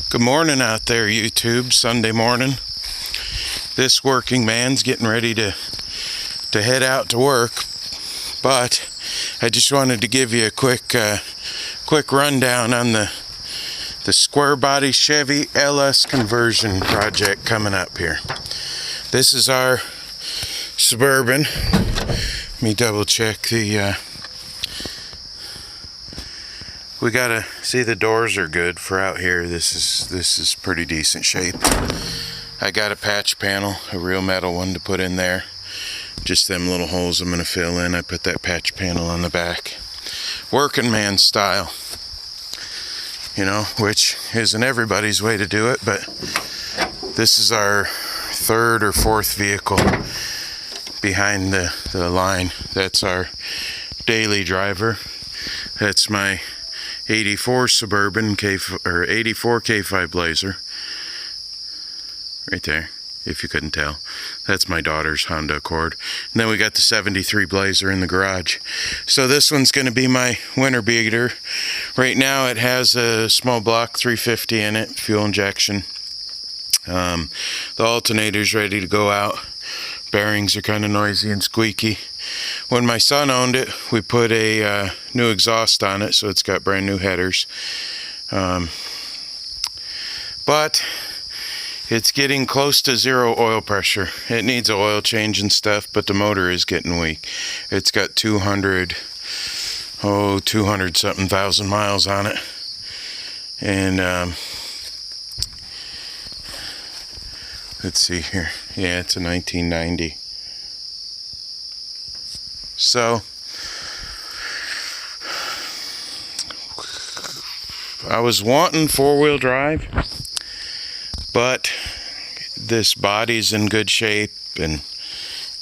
Good morning out there, YouTube. Sunday morning. This working man's getting ready to head out to work, but I just wanted to give you a quick rundown on the square body Chevy LS conversion project coming up here. This is our Suburban. Let me double check the we gotta see the doors are good for out here. This is pretty decent shape. I got a patch panel, a real metal one to put in there. Just them little holes I'm gonna fill in. I put that patch panel on the back. Working man style. You know, which isn't everybody's way to do it, but this is our third or fourth vehicle behind the line. That's our daily driver. That's my 84 Suburban or 84 K5 Blazer. Right there, if you couldn't tell. That's my daughter's Honda Accord. And then we got the 73 Blazer in the garage. So this one's going to be my winter beater. Right now it has a small block 350 in it, fuel injection. The alternator's ready to go out. Bearings are kind of noisy and squeaky. When my son owned it, we put a new exhaust on it, so it's got brand new headers. But it's getting close to zero oil pressure. It needs an oil change and stuff, but the motor is getting weak. It's got 200 something thousand miles on it. And let's see here. Yeah, it's a 1990. So I was wanting four-wheel drive, but this body's in good shape, and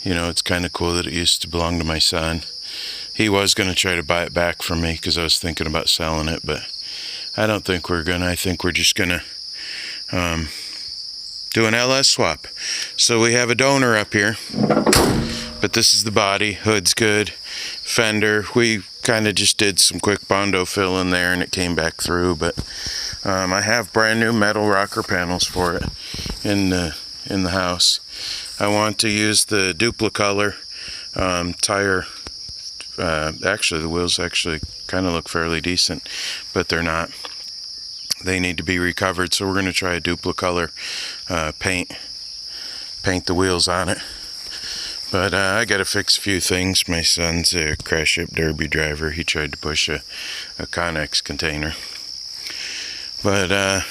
you know, it's kind of cool that it used to belong to my son. He was going to try to buy it back from me because I was thinking about selling it, but I don't think we're gonna. I think we're just gonna do an LS swap. So we have a donor up here, but this is the body. Hood's good. Fender, we kind of just did some quick Bondo fill in there and it came back through, but I have brand new metal rocker panels for it in the house. I want to use the Duplicolor tire. Actually, the wheels actually kind of look fairly decent, but they're not. They need to be recovered, so we're going to try a Duplicolor paint the wheels on it. But I got to fix a few things. My son's a crash ship derby driver. He tried to push a Connex container. But a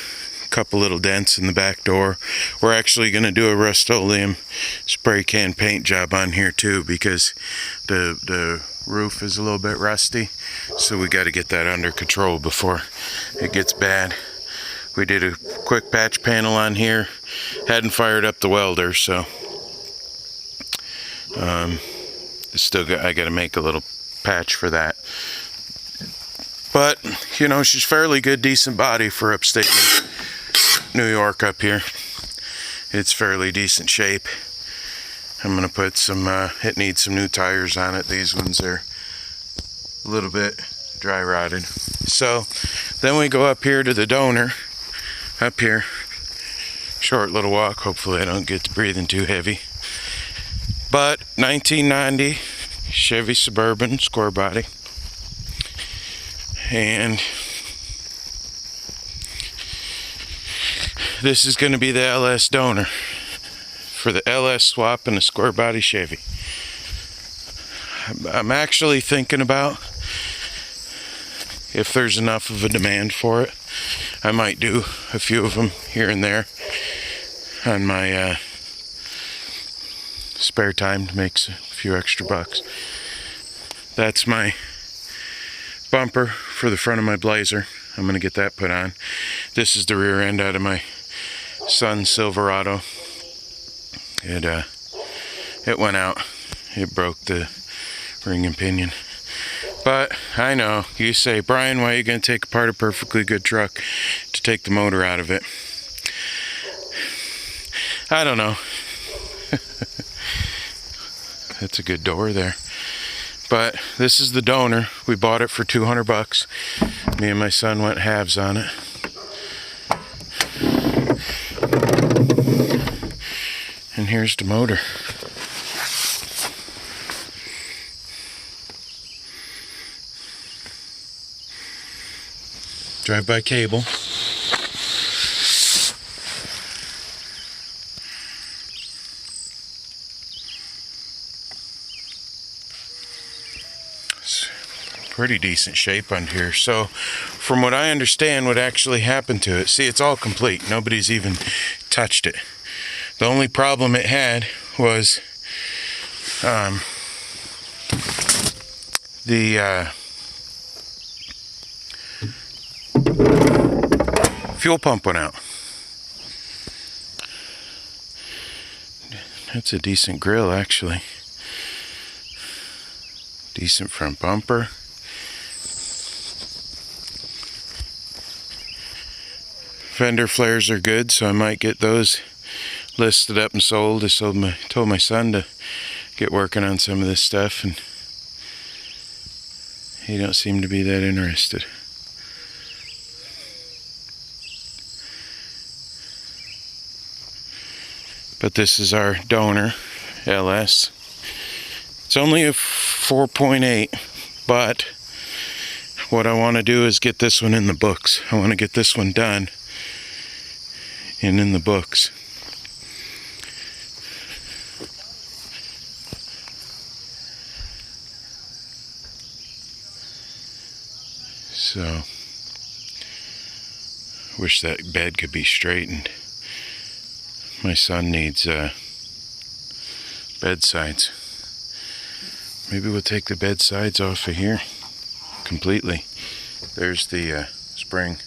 couple little dents in the back door. We're actually going to do a Rust-Oleum spray can paint job on here too, because the roof is a little bit rusty. So we got to get that under control before it gets bad. We did a quick patch panel on here. Hadn't fired up the welder, so I got to make a little patch for that. But you know, she's fairly good, decent body for upstate New York up here. It's fairly decent shape. I'm gonna put some. It needs some new tires on it. These ones are a little bit dry rotted. So then we go up here to the donor. Up here, short little walk. Hopefully I don't get to breathing too heavy. But 1990 Chevy Suburban square body, and this is going to be the LS donor for the LS swap and the square body Chevy. I'm actually thinking about, if there's enough of a demand for it, I might do a few of them here and there on my spare time to make a few extra bucks. That's my bumper for the front of my Blazer. I'm going to get that put on. This is the rear end out of my son's Silverado. It went out. It broke the ring and pinion. But I know, you say, Brian, why are you going to take apart a perfectly good truck to take the motor out of it? I don't know. That's a good door there. But this is the donor. We bought it for $200. Me and my son went halves on it. And here's the motor. Drive-by cable. It's pretty decent shape under here. So from what I understand, what actually happened to it, see, it's all complete. Nobody's even touched it. The only problem it had was the fuel pump went out. That's a decent grill, actually. Decent front bumper. Fender flares are good, so I might get those listed up and sold. I told my son to get working on some of this stuff, and he don't seem to be that interested. But this is our donor, LS. It's only a 4.8, but what I want to do is get this one in the books. I want to get this one done and in the books. So, wish that bed could be straightened. My son needs bed sides. Maybe we'll take the bed sides off of here completely. There's the spring.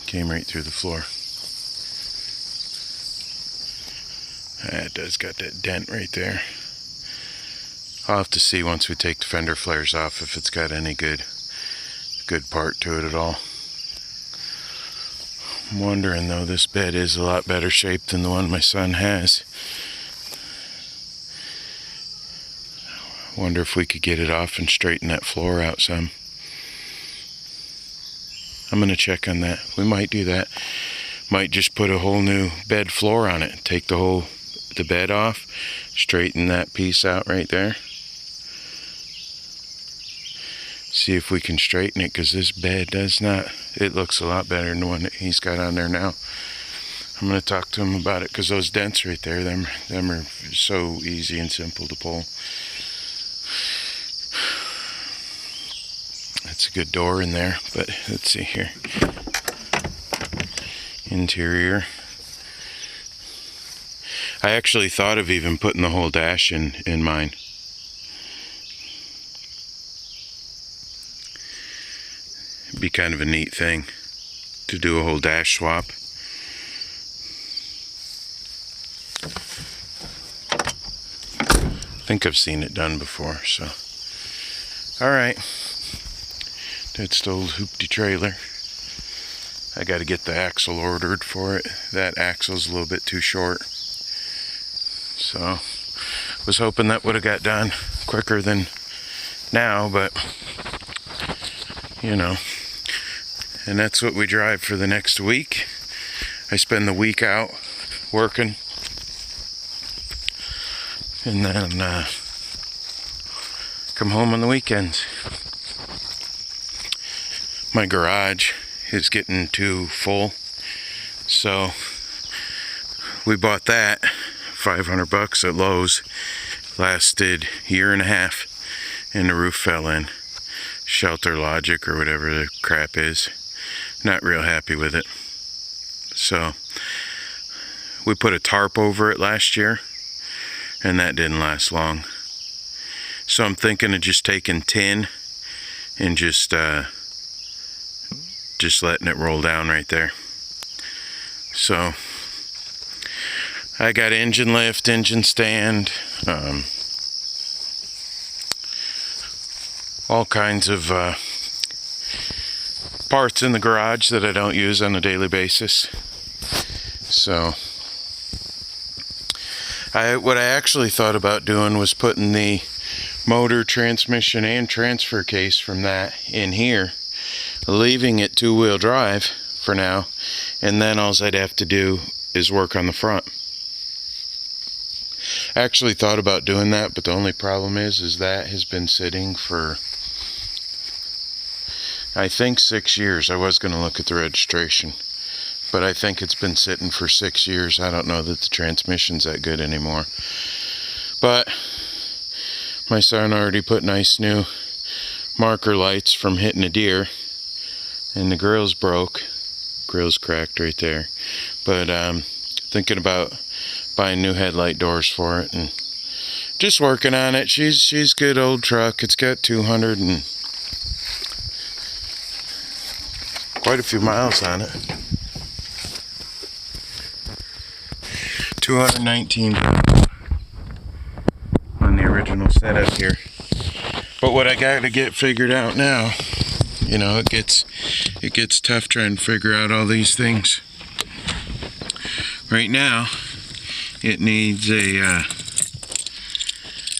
Came right through the floor. It does got that dent right there. I'll have to see once we take the fender flares off if it's got any good part to it at all. I'm wondering though, this bed is a lot better shape than the one my son has. I wonder if we could get it off and straighten that floor out some. I'm gonna check on that. We might do that. Might just put a whole new bed floor on it. Take the bed off, straighten that piece out right there. See if we can straighten it, because this bed does not, it looks a lot better than the one that he's got on there now. I'm going to talk to him about it, because those dents right there, them are so easy and simple to pull. That's a good door in there, but let's see here. Interior. I actually thought of even putting the whole dash in mine. It'd be kind of a neat thing to do a whole dash swap. I think I've seen it done before, so. Alright. That's the old hoopty trailer. I gotta get the axle ordered for it. That axle's a little bit too short. So, was hoping that would have got done quicker than now, but you know. And that's what we drive for the next week. I spend the week out working, and then come home on the weekends. My garage is getting too full, so we bought that $500 at Lowe's. Lasted a year and a half, and the roof fell in. Shelter Logic or whatever the crap is. Not real happy with it. So we put a tarp over it last year, and that didn't last long. So I'm thinking of just taking tin and just letting it roll down right there. So I got engine lift, engine stand, all kinds of parts in the garage that I don't use on a daily basis. So what I actually thought about doing was putting the motor, transmission, and transfer case from that in here, leaving it two-wheel drive for now, and then all I'd have to do is work on the front. I actually thought about doing that, but the only problem is that has been sitting for, I think, 6 years. I was going to look at the registration, but I think it's been sitting for 6 years. I don't know that the transmission's that good anymore. But my son already put nice new marker lights from hitting a deer, and the grill's broke. Grill's cracked right there. But thinking about buying new headlight doors for it and just working on it. She's good old truck. It's got 200 and quite a few miles on it. 219 on the original setup here. But what I got to get figured out now, you know, it gets tough trying to figure out all these things. Right now, it needs a,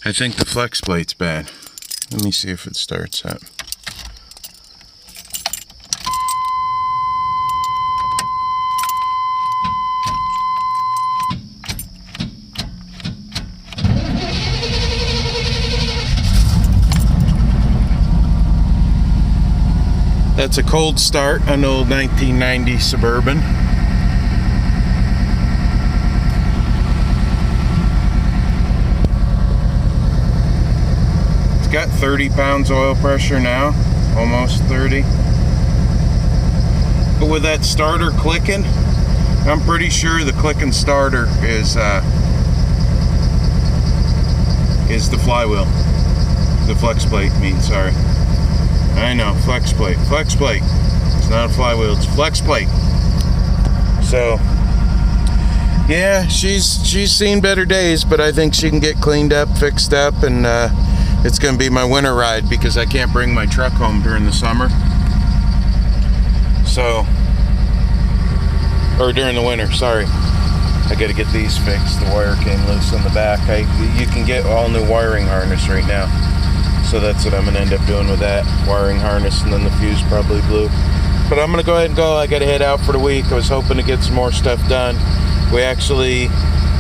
I think the flex plate's bad. Let me see if it starts up. That's a cold start on an old 1990 Suburban. It's got 30 pounds oil pressure now, almost 30. But with that starter clicking, I'm pretty sure the clicking starter is the flywheel. The flex plate, sorry. I know, flex plate. Flex plate. It's not a flywheel, it's a flex plate. So, yeah, she's seen better days, but I think she can get cleaned up, fixed up, and it's going to be my winter ride because I can't bring my truck home during the summer. So, or during the winter, sorry. I got to get these fixed. The wire came loose on the back. You can get all new wiring harness right now. So that's what I'm going to end up doing with that. Wiring harness, and then the fuse probably blew. But I'm going to go ahead and go. I got to head out for the week. I was hoping to get some more stuff done. We actually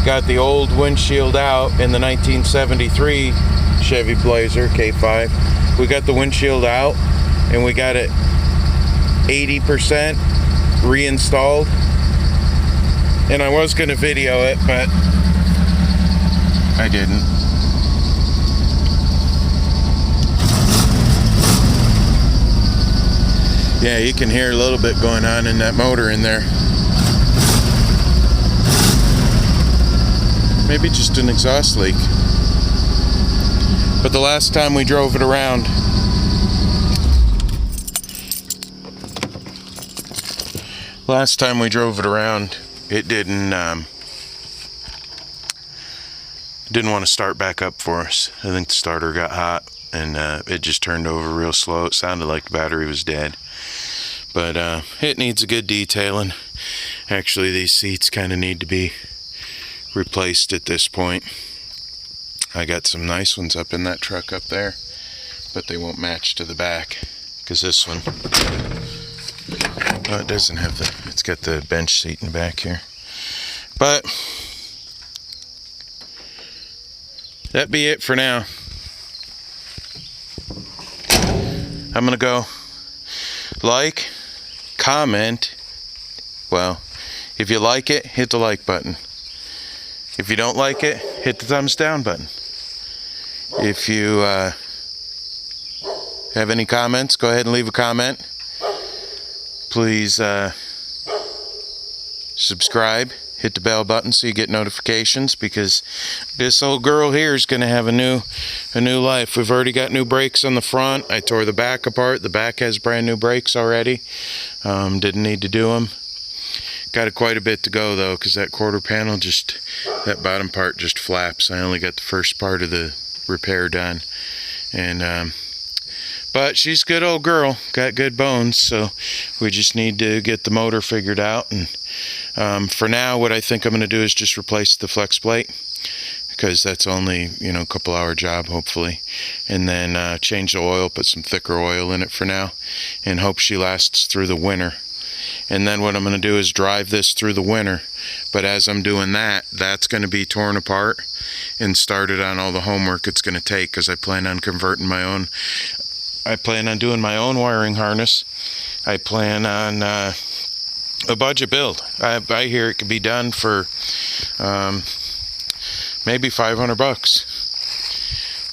got the old windshield out in the 1973 Chevy Blazer K5. We got the windshield out, and we got it 80% reinstalled. And I was going to video it, but I didn't. Yeah, you can hear a little bit going on in that motor in there. Maybe just an exhaust leak. But the last time we drove it around, it didn't want to start back up for us. I think the starter got hot and it just turned over real slow. It sounded like the battery was dead. But it needs a good detailing. Actually, these seats kind of need to be replaced at this point. I got some nice ones up in that truck up there, but they won't match to the back because this one, well, it doesn't have it's got the bench seat in the back here. But that'd be it for now. I'm gonna go like, comment. Well, if you like it, hit the like button. If you don't like it, hit the thumbs down button. If you have any comments, go ahead and leave a comment. Please subscribe, hit the bell button so you get notifications, because this old girl here is going to have a new life. We've already got new brakes on the front. I tore the back apart. The back has brand new brakes already. Didn't need to do them. Got quite a bit to go though, because that quarter panel that bottom part just flaps. I only got the first part of the repair done, and but she's a good old girl, got good bones, so we just need to get the motor figured out. And for now, what I think I'm going to do is just replace the flex plate, because that's only, a couple hour job hopefully, and then change the oil, put some thicker oil in it for now, and hope she lasts through the winter. And then what I'm going to do is drive this through the winter. But as I'm doing that, that's going to be torn apart and started on all the homework it's going to take, because I plan on converting my own. I plan on doing my own wiring harness. I plan on a budget build. I hear it could be done for maybe $500.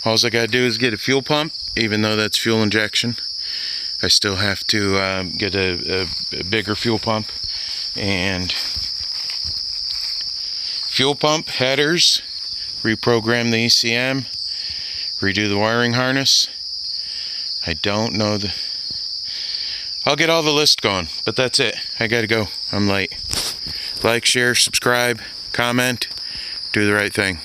All I gotta do is get a fuel pump, even though that's fuel injection. I still have to get a bigger fuel pump, and fuel pump, headers, reprogram the ECM, redo the wiring harness. I don't know I'll get all the list going, but that's it. I gotta go. I'm late. Like, share, subscribe, comment, do the right thing.